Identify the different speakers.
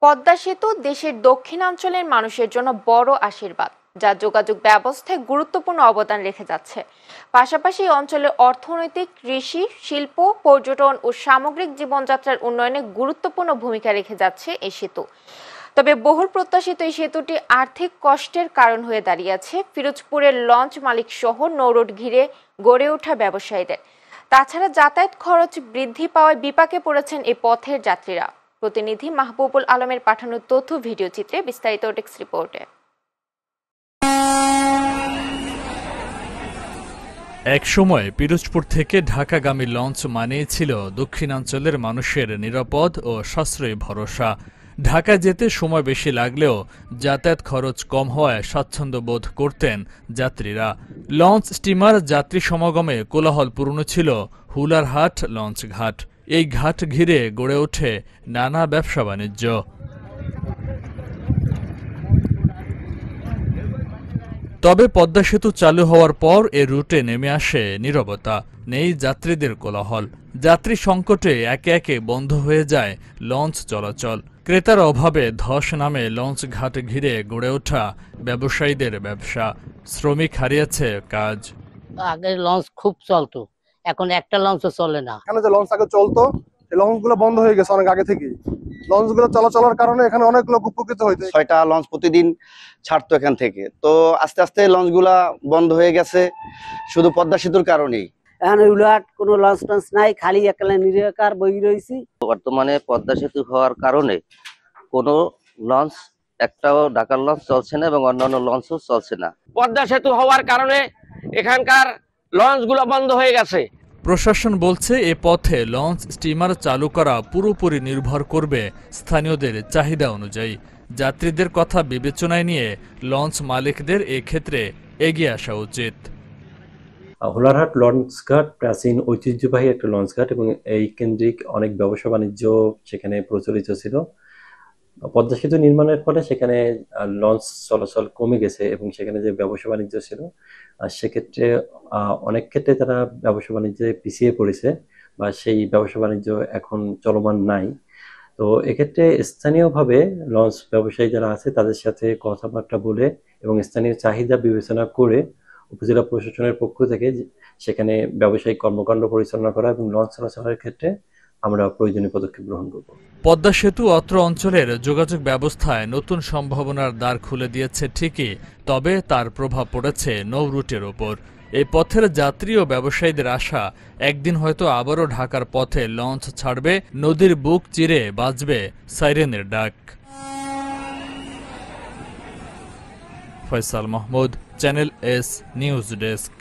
Speaker 1: পদ্মা সেতু দেশের দক্ষিণাঞ্চলের মানুষের জন্য বড় আশীর্বাদ, যা যোগাযোগ ব্যবস্থায় গুরুত্বপূর্ণ অবদান রেখে যাচ্ছে। পাশাপাশি এই অঞ্চলের অর্থনৈতিক, কৃষি, শিল্প, পর্যটন ও সামগ্রিক জীবনযাত্রার উন্নয়নে গুরুত্বপূর্ণ ভূমিকা রেখে যাচ্ছে এই সেতু। তবে বহুল প্রত্যাশিত এই সেতুটি আর্থিক কষ্টের কারণ হয়ে দাঁড়িয়েছে পিরোজপুরের লঞ্চ মালিক সহ নৌরোড ঘিরে গড়ে ওঠা ব্যবসায়ীদের। তাছাড়া যাতায়াত খরচ বৃদ্ধি পাওয়ায় বিপাকে পড়েছেন এই পথের যাত্রীরা। প্রতিনিধি মাহবুবুল আলমের পাঠানো তথ্য ভিডিও চিত্রে বিস্তারিত টেক্সট রিপোর্টে।
Speaker 2: একসময় পিরোজপুর থেকে ঢাকাগামী লঞ্চ মানেই ছিল দক্ষিণাঞ্চলের মানুষের নিরাপদ ও সাশ্রয়ী ভরসা। ঢাকা যেতে সময় বেশি লাগলেও যাতায়াত খরচ কম হওয়ায় স্বাচ্ছন্দ্য বোধ করতেন যাত্রীরা। লঞ্চ স্টিমার যাত্রী সমাগমে কোলাহলপূর্ণ ছিল হুলারহাট লঞ্চ ঘাট। এই ঘাট ঘিরে গড়ে ওঠে নানা ব্যবসা বাণিজ্য। তবে পদ্মা সেতু চালু হওয়ার পর এ রুটে নেমে আসে নীরবতা, নেই যাত্রীদের কোলাহল। যাত্রী সংকটে একে একে বন্ধ হয়ে যায় লঞ্চ চলাচল। ক্রেতার অভাবে ধস নামে লঞ্চ ঘাট ঘিরে গড়ে ওঠা ব্যবসায়ীদের ব্যবসা। শ্রমিক হারিয়েছে কাজ।
Speaker 3: আগে লঞ্চ খুব চলতো, এখন একটা লঞ্চও চলে না।
Speaker 4: এখানে যে লঞ্চ আগে চলতো, এই লঞ্চগুলো বন্ধ হয়ে গেছে অনেক আগে থেকেই। লঞ্চগুলো চলাচলের কারণে এখানে অনেক লোক উপকৃত হইতো।
Speaker 5: 6টা লঞ্চ প্রতিদিন ছাড়তো এখান থেকে, তো আস্তে আস্তে লঞ্চগুলা বন্ধ হয়ে গেছে শুধু পদ্মা সেতুর কারণেই।
Speaker 3: এখন উলাট কোনো লঞ্চ টঞ্চ নাই, খালি একলা নিরাকার বই রয়েছি।
Speaker 6: বর্তমানে পদ্মা সেতু হওয়ার কারণে কোনো লঞ্চ, একটাও ঢাকার লঞ্চ চলছে না এবং অন্যান্য লঞ্চও চলছে না।
Speaker 7: পদ্মা সেতু হওয়ার কারণে এখানকার লঞ্চগুলো বন্ধ হয়ে গেছে।
Speaker 2: প্রশাসন বলছে এ পথে লঞ্চ স্টিমার চালু করা পুরোপুরি নির্ভর করবে স্থানীয়দের চাহিদা অনুযায়ী। যাত্রীদের কথা বিবেচনায় নিয়ে লঞ্চ মালিকদের এক্ষেত্রে এগিয়ে আসা উচিত।
Speaker 8: হুলারহাট লঞ্চঘাট প্রাচীন ঐতিহ্যবাহী একটা লঞ্চঘাট এবং এই কেন্দ্রিক অনেক ব্যবসা বাণিজ্য সেখানে প্রচলিত ছিল। পদ্মা সেতু নির্মাণের ফলে সেখানে লঞ্চ চলাচল কমে গেছে এবং সেখানে যে ব্যবসা বাণিজ্য ছিল সেক্ষেত্রে অনেক ক্ষেত্রে তারা ব্যবসা বাণিজ্যে পিছিয়ে পড়েছে বা সেই ব্যবসা বাণিজ্য এখন চলমান নাই। তো এক্ষেত্রে স্থানীয়ভাবে লঞ্চ ব্যবসায়ী যারা আছে তাদের সাথে কথাবার্তা বলে এবং স্থানীয় চাহিদা বিবেচনা করে উপজেলা প্রশাসনের পক্ষ থেকে সেখানে ব্যবসায়িক কর্মকাণ্ড পরিচালনা করা এবং লঞ্চ চলাচলের ক্ষেত্রে আমরা প্রয়োজনীয় পদক্ষেপ গ্রহণ করব।
Speaker 2: পদ্মা সেতু অত্র অঞ্চলের যোগাযোগ ব্যবস্থায় নতুন সম্ভাবনার দ্বার খুলে দিয়েছে ঠিকই, তবে তার প্রভাব পড়েছে নৌ রুটের ওপর। এই পথের যাত্রী ও ব্যবসায়ীদের আশা, একদিন হয়তো আবারও ঢাকার পথে লঞ্চ ছাড়বে, নদীর বুক চিরে বাজবে সাইরেনের ডাক। Faisal Mahmud, channel S news desk.